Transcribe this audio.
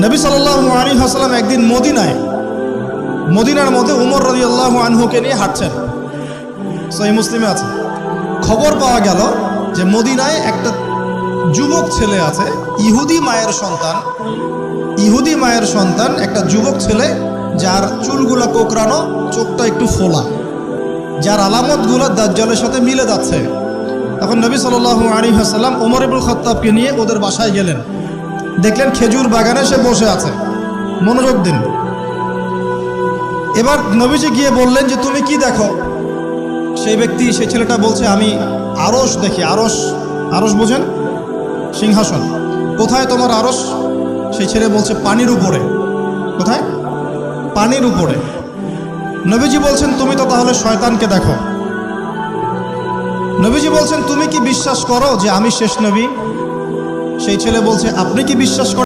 নবী সাল্লাল্লাহু আলাইহি ওয়াসাল্লাম একদিন মদিনার মধ্যে উমর রাদিয়াল্লাহু আনহুকে নিয়ে হাঁটছেন। সহিহ মুসলিমে আছে। খবর পাওয়া গেল যে মদিনায় একটা যুবক ছেলে আছে, ইহুদি মায়ের সন্তান একটা যুবক ছেলে, যার চুলগুলো কোকড়ানো, চোখটা একটু ফোলা, যার আলামতগুলো দাজ্জালের সাথে মিলে যাচ্ছে। তখন নবী সাল্লাল্লাহু আলাইহি ওয়াসাল্লাম ওমর ইবনুল খাত্তাবকে নিয়ে ওদের বাসায় গেলেন। দেখলেন খেজুর বাগানে সে বসে আছে। মনোযোগ দিন। এবার নবীজি গিয়ে বললেন যে তুমি কি দেখো? সেই ছেলেটা বলছে আমি আরশ দেখি। আরশ বোঝেন? সিংহাসন। কোথায় তোমার আরশ? সেই ছেলে বলছে পানির উপরে। কোথায়? পানির উপরে। নবীজি বলছেন তুমি তো তাহলে শয়তানকে দেখো। নবীজি বলছেন তুমি কি বিশ্বাস করো যে আমি শেষ নবী? সেই ছেলে বলছে আপনি কি বিশ্বাস করেন?